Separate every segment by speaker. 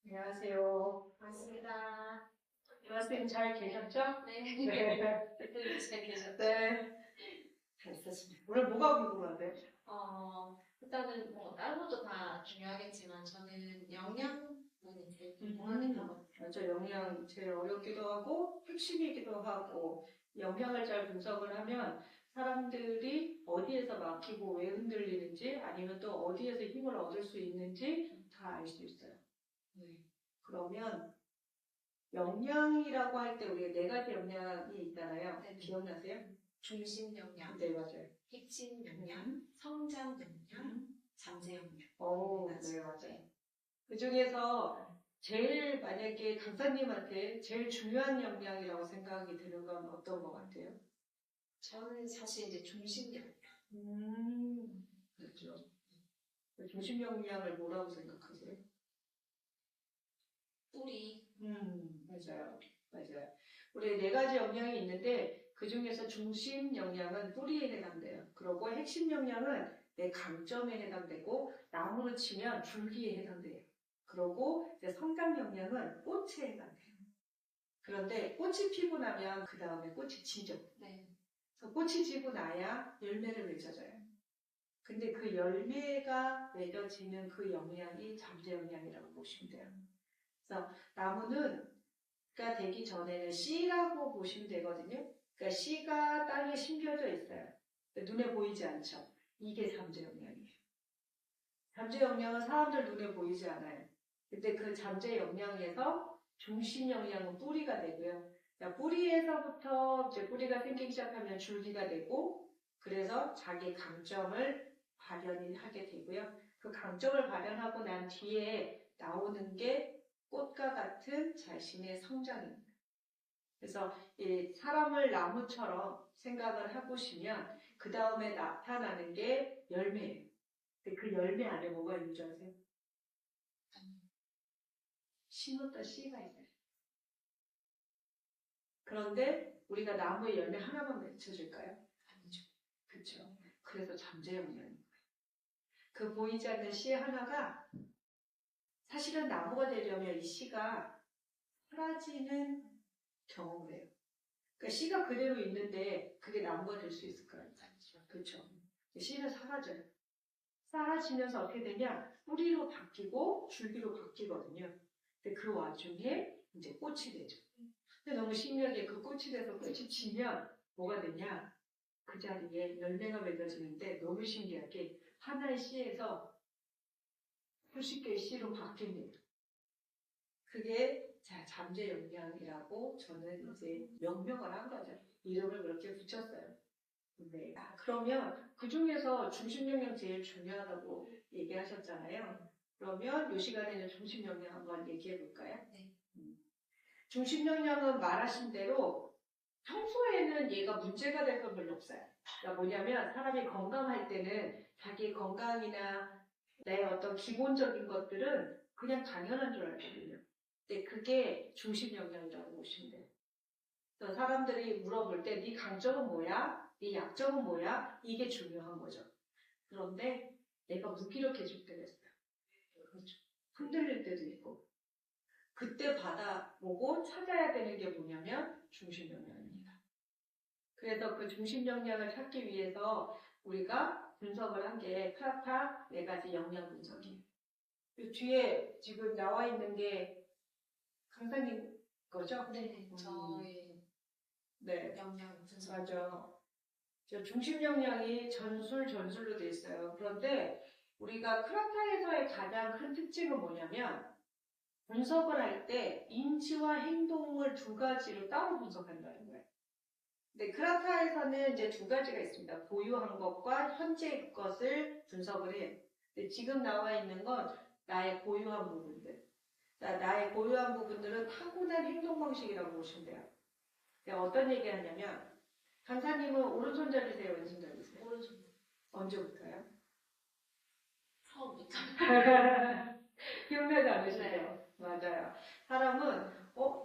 Speaker 1: 안녕하세요.
Speaker 2: 반갑습니다.
Speaker 1: 유아쌤 잘 계셨죠?
Speaker 2: 네.
Speaker 1: 네.
Speaker 2: 댓글도 잘 계셨죠?
Speaker 1: 네. 잘 있었습니다. 오늘 뭐가 궁금하세요?
Speaker 2: 일단은 다른 것도 다 중요하겠지만 저는 영양분이 제일 궁금하니까.
Speaker 1: 맞아, 영양 제일 어렵기도 하고 핵심이기도 하고 영양을 잘 분석을 하면 사람들이 어디에서 막히고 왜 흔들리는지 아니면 또 어디에서 힘을 얻을 수 있는지 다 알 수 있어요.
Speaker 2: 네.
Speaker 1: 그러면 영양이라고 할 때 우리가 네 가지 영양이 있잖아요.
Speaker 2: 네.
Speaker 1: 기억나세요?
Speaker 2: 중심 영양,
Speaker 1: 네, 맞아요.
Speaker 2: 핵심 영양, 성장 영양, 잠재 영양.
Speaker 1: 네, 맞아요. 그 중에서 제일 만약에 강사님한테 제일 중요한 역량이라고 생각이 드는 건 어떤 것 같아요?
Speaker 2: 저는 사실 이제 중심 영양.
Speaker 1: 그렇죠. 중심 역량을 뭐라고 생각하세요?
Speaker 2: 뿌리.
Speaker 1: 맞아요. 맞아요. 우리 네 가지 역량이 있는데 그 중에서 중심 역량은 뿌리에 해당돼요. 그리고 핵심 역량은 내 강점에 해당되고 나무로 치면 줄기에 해당돼요. 그리고 이제 성장 역량은 꽃에 해당돼요. 그런데 꽃이 피고 나면 그 다음에 꽃이 지죠.
Speaker 2: 네.
Speaker 1: 그래서 꽃이 지고 나야 열매를 맺어줘요. 근데 그 열매가 맺어지는 그 영양이 잠재 영양이라고 보시면 돼요. 그래서 나무가 되기 전에는 씨라고 보시면 되거든요. 그러니까 씨가 땅에 심겨져 있어요. 눈에 보이지 않죠. 이게 잠재 영양이에요. 잠재 영양은 사람들 눈에 보이지 않아요. 근데 그 잠재 영양에서 중심 영양은 뿌리가 되고요. 뿌리에서부터 이제 뿌리가 생기기 시작하면 줄기가 되고, 그래서 자기 강점을 발현하게 되고요. 그 강점을 발현하고 난 뒤에 나오는 게 꽃과 같은 자신의 성장입니다. 그래서 이 사람을 나무처럼 생각을 해보시면 그 다음에 나타나는 게 열매예요. 근데 그 열매 안에 뭐가 있는 줄 아세요? 심었다 씨가 있어요. 그런데 우리가 나무의 열매 하나만 맺혀줄까요?
Speaker 2: 아니죠.
Speaker 1: 그렇죠. 그래서 잠재 영양인 거예요. 그 보이지 않는 씨 하나가 사실은 나무가 되려면 이 씨가 사라지는 경험을 해요. 그러니까 씨가 그대로 있는데 그게 나무가 될 수 있을까요?
Speaker 2: 아니죠.
Speaker 1: 그렇죠. 씨는 사라져요. 사라지면서 어떻게 되냐? 뿌리로 바뀌고 줄기로 바뀌거든요. 근데 그 와중에 이제 꽃이 되죠. 근데 너무 신기하게 그 꽃이 돼서 꽃이 지면 뭐가 되냐? 그 자리에 열매가 맺어지는데 너무 신기하게 하나의 씨에서 수십 개의 씨로 바뀝니다. 그게 잠재 영양이라고 저는 이제 명명을 한 거죠. 이름을 그렇게 붙였어요. 네. 그러면 그 중에서 중심 영양 제일 중요하다고 얘기하셨잖아요. 그러면 이 시간에는 중심 영양 한번 얘기해 볼까요?
Speaker 2: 네.
Speaker 1: 중심 영양은 말하신 대로 평소에는 얘가 문제가 될 건 별로 없어요. 그러니까 뭐냐면 사람이 건강할 때는 자기 건강이나 내 어떤 기본적인 것들은 그냥 당연한 줄 알거든요. 근데 그게 중심 영양이라고 보시면 돼요. 그래서 사람들이 물어볼 때 네 강점은 뭐야? 네 약점은 뭐야? 이게 중요한 거죠. 그런데 내가 무기력해질 때가 있어요. 그렇죠. 흔들릴 때도 있고. 그때 받아보고 찾아야 되는 게 뭐냐면 중심 영양입니다. 그래서 그 중심 영양을 찾기 위해서 우리가 분석을 한 게 크라타 네 가지 영양 분석이에요. 그 뒤에 지금 나와 있는 게 강사님 거죠?
Speaker 2: 네. 저의
Speaker 1: 네.
Speaker 2: 영양 분석.
Speaker 1: 맞아. 중심 영양이 전술로 돼 있어요. 그런데 우리가 크라타에서의 가장 큰 특징은 뭐냐면 분석을 할 때 인지와 행동을 두 가지로 따로 분석한다는 거예요. 네, 크라타에서는 이제 두 가지가 있습니다. 보유한 것과 현재 것을 분석을 해요. 근데 지금 나와 있는 건 나의 보유한 부분들. 나의 보유한 부분들은 타고난 행동 방식이라고 보시면 돼요. 어떤 얘기 하냐면, 강사님은 오른손잡이세요? 왼손잡이세요?
Speaker 2: 오른손.
Speaker 1: 언제부터요?
Speaker 2: 처음부터.
Speaker 1: 기억나지 않으시죠?
Speaker 2: 네.
Speaker 1: 맞아요. 사람은,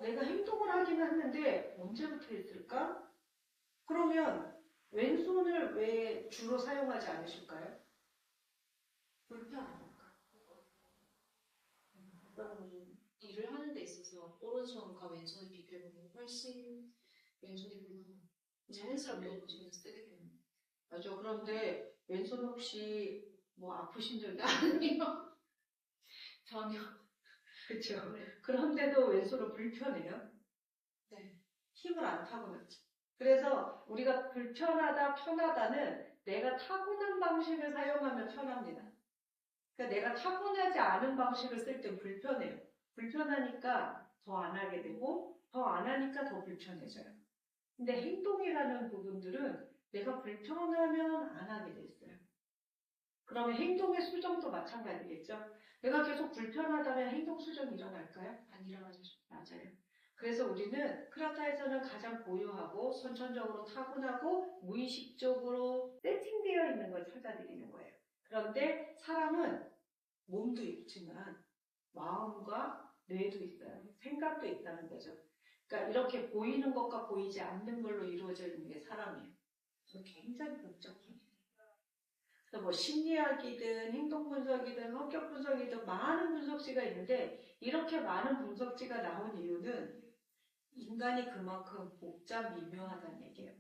Speaker 1: 내가 행동을 하긴 했는데, 언제부터 했을까? 그러면, 왼손을 왜 주로 사용하지 않으실까요?
Speaker 2: 불편하니까. 일을 하는 데 있어서 오른손과 왼손을 비교해보면 훨씬 왼손이 자연스럽게 오른손을 쓰게 되는.
Speaker 1: 맞아. 그런데 왼손 혹시 뭐 아프신 적이
Speaker 2: 아니요. 전혀.
Speaker 1: 그렇죠.
Speaker 2: 네.
Speaker 1: 그런데도 왼손은 불편해요.
Speaker 2: 네.
Speaker 1: 힘을 안 타고났죠. 그래서 우리가 불편하다, 편하다는 내가 타고난 방식을 사용하면 편합니다. 그러니까 내가 타고나지 않은 방식을 쓸 땐 불편해요. 불편하니까 더 안 하게 되고 더 안 하니까 더 불편해져요. 근데 행동이라는 부분들은 내가 불편하면 안 하게 돼 있어요. 그러면 행동의 수정도 마찬가지겠죠. 내가 계속 불편하다면 행동 수정이 일어날까요?
Speaker 2: 안 일어나죠.
Speaker 1: 맞아요. 그래서 우리는 크라타에서는 가장 고유하고 선천적으로 타고나고 무의식적으로 세팅되어 있는 걸 찾아드리는 거예요. 그런데 사람은 몸도 있지만 마음과 뇌도 있어요. 생각도 있다는 거죠. 그러니까 이렇게 보이는 것과 보이지 않는 걸로 이루어져 있는 게 사람이에요. 그래서 굉장히 복잡합니다. 그래서 뭐 심리학이든 행동 분석이든 성격 분석이든 많은 분석지가 있는데 이렇게 많은 분석지가 나온 이유는 인간이 그만큼 복잡 미묘하다는 얘기예요.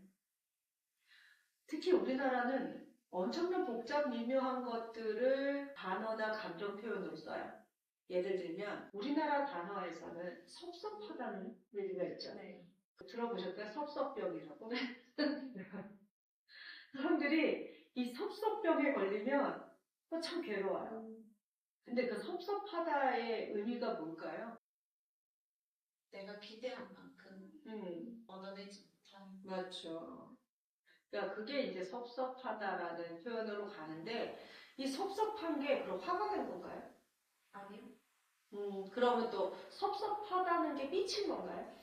Speaker 1: 특히 우리나라는 엄청난 복잡 미묘한 것들을 단어나 감정 표현으로 써요. 예를 들면 우리나라 단어에서는 섭섭하다는 얘기가 있죠.
Speaker 2: 네.
Speaker 1: 들어보셨어요? 섭섭병이라고. 사람들이 이 섭섭병에 걸리면 참 괴로워요. 근데 그 섭섭하다의 의미가 뭘까요?
Speaker 2: 내가 기대한 만큼 얻어내지 못한.
Speaker 1: 맞죠. 그러니까 그게 이제 섭섭하다라는 표현으로 가는데 이 섭섭한 게 그럼 화가 난 건가요?
Speaker 2: 아니요.
Speaker 1: 그러면 또 섭섭하다는 게 삐친 건가요?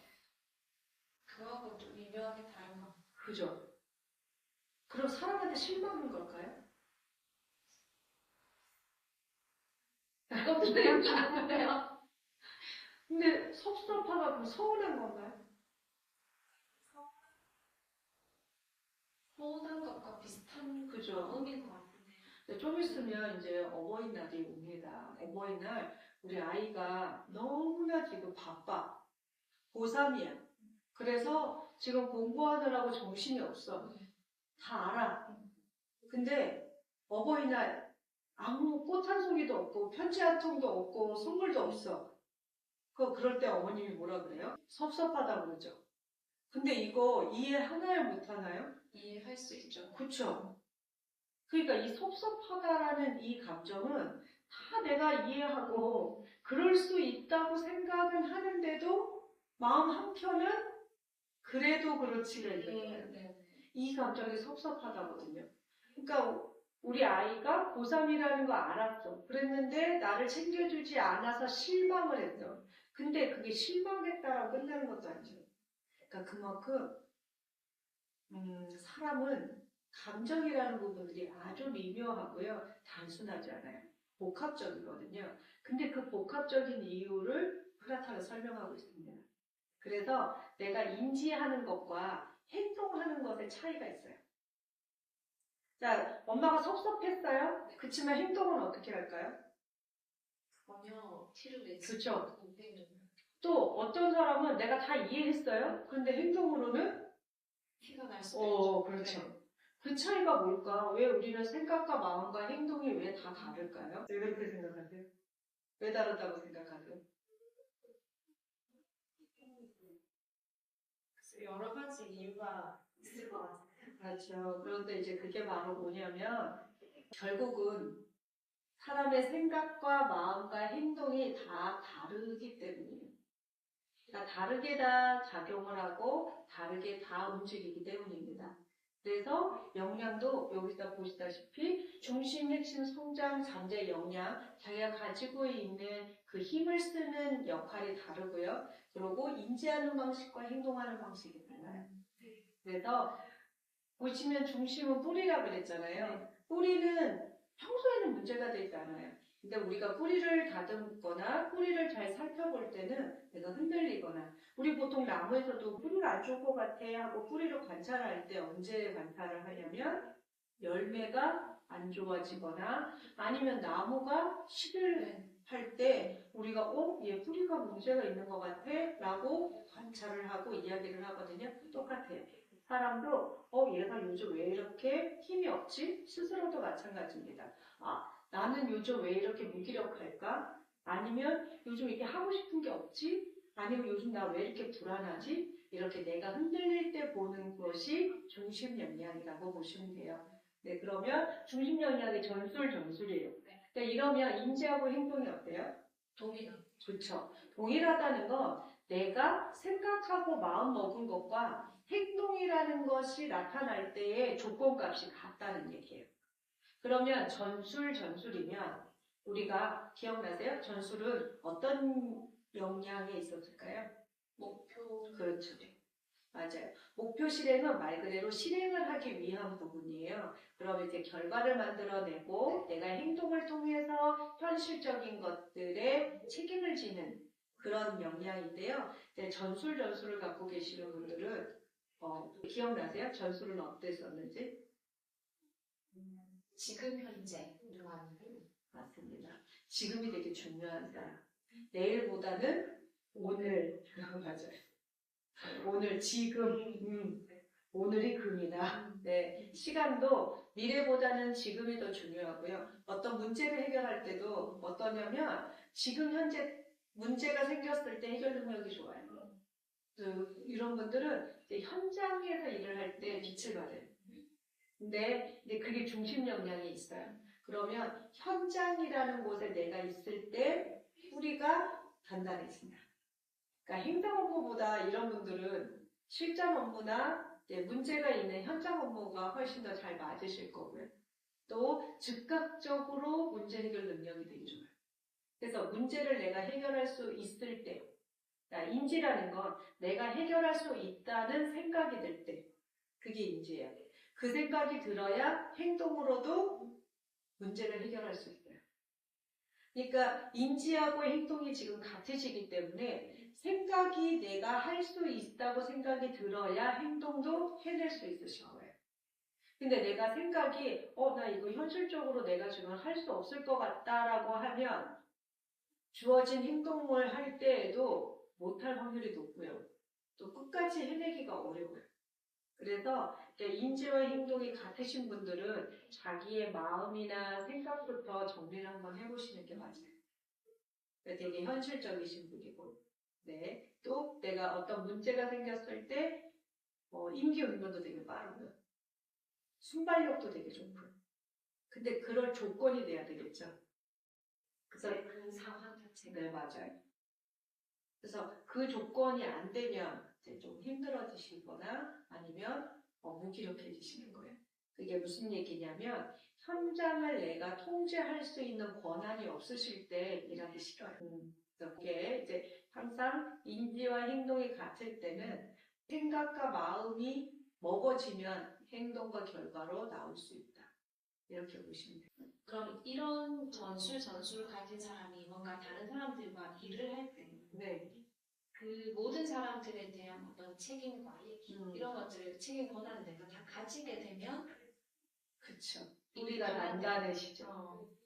Speaker 2: 그거하고 좀 미묘하게 다른.
Speaker 1: 그죠. 그럼 사람한테 실망인 걸까요?
Speaker 2: 그것도 되게 다른데요.
Speaker 1: 근데 섭섭하다 그럼 서운한 건가요?
Speaker 2: 서운한 것과 비슷한
Speaker 1: 그죠.
Speaker 2: 의미인 것 같은데.
Speaker 1: 좀 있으면 이제 어버이날이 옵니다. 어버이날 우리 아이가 너무나 지금 바빠. 고3이야. 그래서 지금 공부하느라고 정신이 없어. 다 알아. 근데 어버이날 아무 꽃 한 송이도 없고 편지 한 통도 없고 선물도 없어. 그럴 때 어머님이 뭐라 그래요? 섭섭하다고 그러죠. 근데 이거 이해하나요 못하나요?
Speaker 2: 이해할 수 있죠.
Speaker 1: 그쵸? 그러니까 이 섭섭하다라는 이 감정은 다 내가 이해하고 그럴 수 있다고 생각은 하는데도 마음 한켠은 그래도 그렇지가 있는 거예요.
Speaker 2: 네.
Speaker 1: 이 감정이 섭섭하다거든요. 그러니까 우리 아이가 고3이라는 거 알았어. 그랬는데 나를 챙겨주지 않아서 실망을 했어. 근데 그게 실망했다라고 끝나는 것도 아니죠. 그러니까 그만큼 사람은 감정이라는 부분들이 아주 미묘하고요. 단순하지 않아요. 복합적이거든요. 근데 그 복합적인 이유를 프라타가 설명하고 있습니다. 그래서 내가 인지하는 것과 행동하는 것의 차이가 있어요. 자, 엄마가 섭섭했어요. 그치만 행동은 어떻게 할까요?
Speaker 2: 전혀 티를 내지.
Speaker 1: 그죠. 또 어떤 사람은 내가 다 이해했어요. 근데 행동으로는
Speaker 2: 티가 날 수도 있죠.
Speaker 1: 그렇죠.
Speaker 2: 네.
Speaker 1: 그 차이가 뭘까? 왜 우리는 생각과 마음과 행동이 왜 다 다를까요? 왜 그렇게 생각하세요? 왜 다르다고 생각하세요?
Speaker 2: 여러 가지 이유가 있을 것 같아요.
Speaker 1: 그렇죠. 그런데 이제 그게 바로 뭐냐면 결국은 사람의 생각과 마음과 행동이 다 다르기 때문이에요. 그러니까 다르게 다 작용을 하고 다르게 다 움직이기 때문입니다. 그래서 역량도 여기서 보시다시피 중심, 핵심, 성장, 잠재, 역량 자기가 가지고 있는 그 힘을 쓰는 역할이 다르고요. 그리고 인지하는 방식과 행동하는 방식이 달라요. 그래서 보시면 중심은 뿌리라고 그랬잖아요. 뿌리는 평소에는 문제가 되지 않아요. 근데 우리가 뿌리를 다듬거나 뿌리를 잘 살펴볼 때는 내가 흔들리거나 우리 보통 나무에서도 뿌리가 안 좋을 것 같아 하고 뿌리를 관찰할 때 언제 관찰을 하냐면 열매가 안 좋아지거나 아니면 나무가 실을 할 때 우리가 내가 얘 뿌리가 문제가 있는 것 같아? 라고 관찰을 하고 이야기를 하거든요. 똑같아요. 사람도 얘가 요즘 왜 이렇게 힘이 없지? 스스로도 마찬가지입니다. 나는 요즘 왜 이렇게 무기력할까? 아니면 요즘 이렇게 하고 싶은 게 없지? 아니면 요즘 나 왜 이렇게 불안하지? 이렇게 내가 흔들릴 때 보는 것이 중심 영향이라고 보시면 돼요. 네, 그러면 중심 영향이 전술이에요. 그러니까 이러면 인지하고 행동이 어때요?
Speaker 2: 동일한.
Speaker 1: 그렇죠. 동일하다는 건 내가 생각하고 마음 먹은 것과 행동이라는 것이 나타날 때의 조건값이 같다는 얘기예요. 그러면 전술이면 우리가 기억나세요? 전술은 어떤 영향에 있었을까요?
Speaker 2: 목표.
Speaker 1: 그렇죠. 맞아요. 목표 실행은 말 그대로 실행을 하기 위한 부분이에요. 그럼 이제 결과를 만들어내고 내가 행동을 통해서 현실적인 것들에 책임을 지는 그런 역량인데요. 이제 전술을 갖고 계시는 분들은 기억나세요? 전술은 어땠었는지?
Speaker 2: 지금 현재 동안.
Speaker 1: 맞습니다. 지금이 되게 중요한 사람. 내일보다는 오늘. 맞아요. 오늘, 지금, 오늘이 금이다. 네, 시간도 미래보다는 지금이 더 중요하고요. 어떤 문제를 해결할 때도 어떠냐면 지금 현재 문제가 생겼을 때 해결 능력이 좋아요. 이런 분들은 이제 현장에서 일을 할 때 빛을 발해요. 근데 이제 그게 중심 역량이 있어요. 그러면 현장이라는 곳에 내가 있을 때 뿌리가 단단해진다. 그러니까 행정 업무보다 이런 분들은 실전 업무나 문제가 있는 현장 업무가 훨씬 더 잘 맞으실 거고요. 또 즉각적으로 문제 해결 능력이 되게 좋아요. 그래서 문제를 내가 해결할 수 있을 때, 그러니까 인지라는 건 내가 해결할 수 있다는 생각이 들 때, 그게 인지예요. 그 생각이 들어야 행동으로도 문제를 해결할 수 있어요. 그러니까 인지하고 행동이 지금 같으시기 때문에 생각이 내가 할 수 있다고 생각이 들어야 행동도 해낼 수 있으실 거예요. 근데 내가 생각이 나 이거 현실적으로 내가 지금 할 수 없을 것 같다라고 하면 주어진 행동을 할 때에도 못할 확률이 높고요. 또 끝까지 해내기가 어려워요. 그래서 인지와 행동이 같으신 분들은 자기의 마음이나 생각부터 정리를 한번 해보시는 게 맞아요. 되게 현실적이신 분이고, 네. 또 내가 어떤 문제가 생겼을 때 임기응변도 되게 빠르고요. 순발력도 되게 좋고요. 근데 그럴 조건이 돼야 되겠죠. 그래서
Speaker 2: 그 상황 자체가.
Speaker 1: 네, 맞아요. 그래서 그 조건이 안 되면 이제 좀 힘들어지시거나 아니면 무기력해지시는 거예요. 그게 무슨 얘기냐면 현장을 내가 통제할 수 있는 권한이 없으실 때 일하기 싫어요. 그래서 그게 이제 항상 인지와 행동이 같을 때는 생각과 마음이 먹어지면 행동과 결과로 나올 수 있다. 이렇게 보시면 돼요.
Speaker 2: 그럼 이런 전술을 가진 사람이 뭔가 다른 사람들과 일을 할 때,
Speaker 1: 네.
Speaker 2: 그 모든 사람들에 대한 어떤 책임과 이런 것들을 책임 권한을 내가 다 가지게 되면,
Speaker 1: 그쵸. 뿌리가 단단해지죠.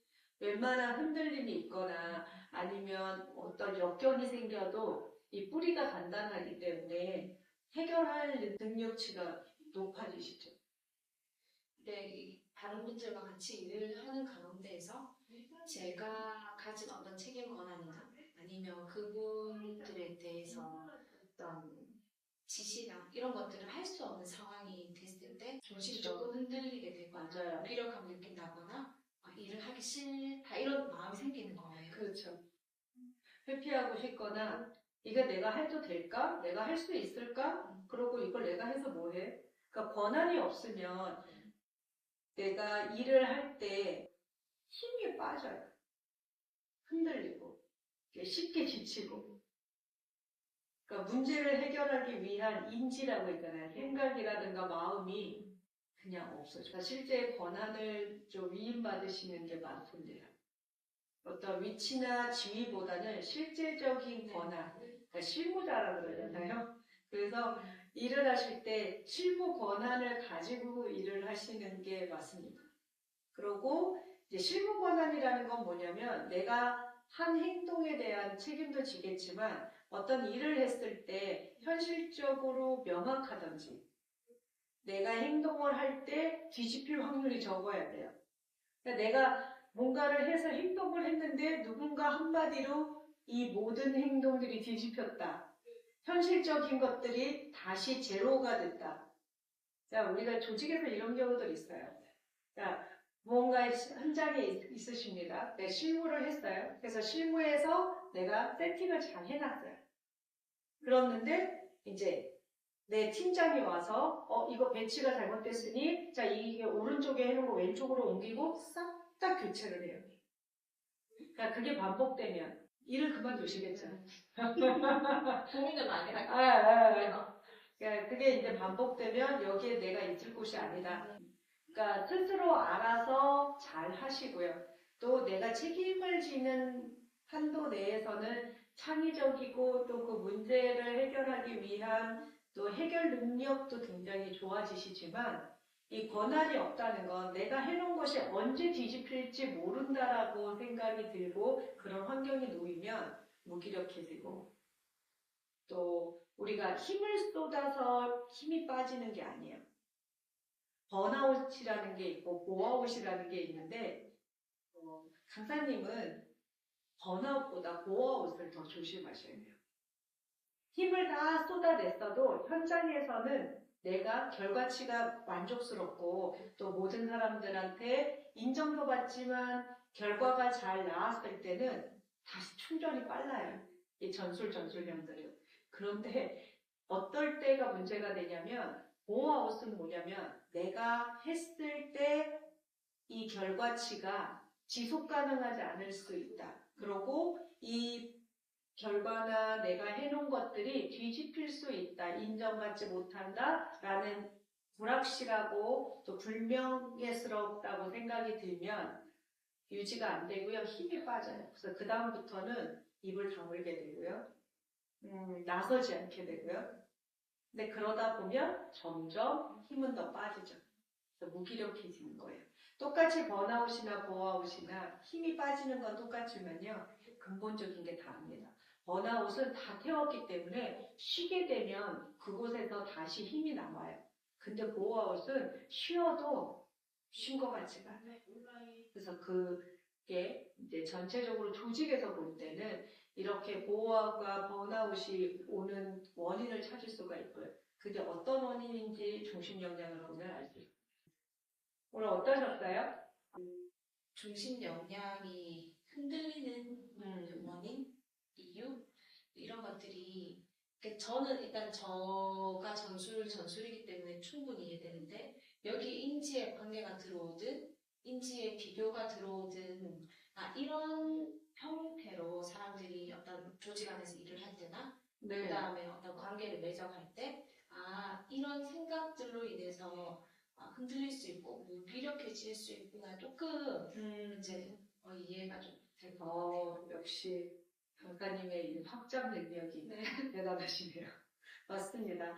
Speaker 1: 웬만한 흔들림이 있거나 아니면 어떤 역경이 생겨도 이 뿌리가 단단하기 때문에 해결할 능력치가 높아지시죠.
Speaker 2: 네, 다른 분들과 같이 일을 하는 가운데에서 제가 가진 어떤 책임 권한이나 아니면 그분들에 대해서 어떤 지시나 이런 것들을 할 수 없는 상황이 됐을 때 정신이
Speaker 1: 그렇죠.
Speaker 2: 조금 흔들리게 되거나
Speaker 1: 맞아요.
Speaker 2: 무기력함을 느낀다거나 일을 하기 싫다 이런 마음이 생기는 거예요.
Speaker 1: 그렇죠. 회피하고 싶거나 이게 내가 해도 될까? 내가 할 수 있을까? 그러고 이걸 내가 해서 뭐해? 그러니까 권한이 없으면 내가 일을 할 때 힘이 빠져요. 흔들리고 쉽게 지치고. 그러니까 문제를 해결하기 위한 인지라고 있잖아요. 생각이라든가 마음이 그냥 없어져. 실제 권한을 좀 위임받으시는 게 많던데요. 어떤 위치나 지위보다는 실제적인 권한, 그러니까 실무자라고 그러잖아요. 그래서 일을 하실 때 실무 권한을 가지고 일을 하시는 게 맞습니다. 그리고 이제 실무 권한이라는 건 뭐냐면 내가 한 행동에 대한 책임도 지겠지만 어떤 일을 했을 때 현실적으로 명확하든지 내가 행동을 할 때 뒤집힐 확률이 적어야 돼요. 그러니까 내가 뭔가를 해서 행동을 했는데 누군가 한마디로 이 모든 행동들이 뒤집혔다. 현실적인 것들이 다시 제로가 됐다. 자, 우리가 조직에서 이런 경우들 있어요. 자, 무언가 현장에 있으십니다. 네, 실무를 했어요. 그래서 실무에서 내가 세팅을 잘 해놨어요. 그랬는데 이제 내 팀장이 와서 이거 배치가 잘못됐으니 자 이게 오른쪽에 해놓은 거 왼쪽으로 옮기고 싹 다 교체를 해요. 그러니까 그게 반복되면 일을 그만두시겠죠.
Speaker 2: 고민을 많이 하고.
Speaker 1: 그러니까 그게 이제 반복되면 여기에 내가 있을 곳이 아니다. 그러니까 스스로 알아서 잘 하시고요. 또 내가 책임을 지는 한도 내에서는 창의적이고 또 그 문제를 해결하기 위한 또 해결 능력도 굉장히 좋아지시지만 이 권한이 없다는 건 내가 해놓은 것이 언제 뒤집힐지 모른다라고 생각이 들고 그런 환경에 놓이면 무기력해지고 또 우리가 힘을 쏟아서 힘이 빠지는 게 아니에요. 번아웃이라는 게 있고 보아웃이라는 게 있는데 강사님은 번아웃보다 보아웃을 더 조심하셔야 돼요. 힘을 다 쏟아냈어도 현장에서는 내가 결과치가 만족스럽고 또 모든 사람들한테 인정도 받지만 결과가 잘 나왔을 때는 다시 충전이 빨라요. 이 전술형들은. 그런데 어떨 때가 문제가 되냐면 보아웃은 뭐냐면 내가 했을 때 이 결과치가 지속 가능하지 않을 수 있다. 그리고 이 결과나 내가 해놓은 것들이 뒤집힐 수 있다. 인정받지 못한다. 라는 불확실하고 또 불명예스럽다고 생각이 들면 유지가 안 되고요. 힘이 빠져요. 그래서 그 다음부터는 입을 다물게 되고요. 나서지 않게 되고요. 근데 그러다 보면 점점 힘은 더 빠지죠. 그래서 무기력해지는 거예요. 똑같이 번아웃이나 보아웃이나 힘이 빠지는 건 똑같지만요. 근본적인 게 다릅니다. 번아웃은 다 태웠기 때문에 쉬게 되면 그곳에서 다시 힘이 남아요. 근데 보아웃은 쉬어도 쉰 것 같지가 않아요. 그래서 그게 이제 전체적으로 조직에서 볼 때는 이렇게 보아웃과 번아웃이 오는 원인을 찾을 수가 있고요. 그게 어떤 원인인지 중심 영향을 보면 알 수 있어요. 오늘 어떠셨어요?
Speaker 2: 중심 역량이 흔들리는 원인, 이유 이런 것들이 그러니까 저는 일단 저가 전술이기 때문에 충분히 이해되는데 여기 인지의 관계가 들어오든 인지의 비교가 들어오든 이런 형태로 사람들이 어떤 조직 안에서 일을 할 때나
Speaker 1: 네.
Speaker 2: 그 다음에 어떤 관계를 맺어갈 때 이런 생각들로 인해서 흔들릴 수 있고 무기력해질 수 있구나 조금 이제 이해가 좀 될 것 같아요.
Speaker 1: 역시 강사님의 이 확장 능력이 대단하시네요. 맞습니다.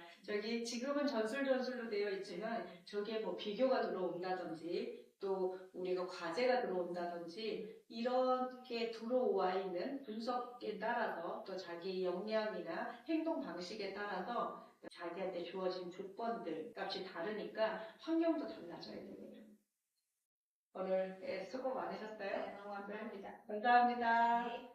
Speaker 1: 지금은 전술로 되어 있지만 저기에 뭐 비교가 들어온다든지 또 우리가 과제가 들어온다든지 이렇게 들어와 있는 분석에 따라서 또 자기 역량이나 행동 방식에 따라서 자기한테 주어진 조건들 값이 다르니까 환경도 달라져야 되거든요. 오늘 수고 많으셨어요?
Speaker 2: 너무 감사합니다.
Speaker 1: 감사합니다.
Speaker 2: 네.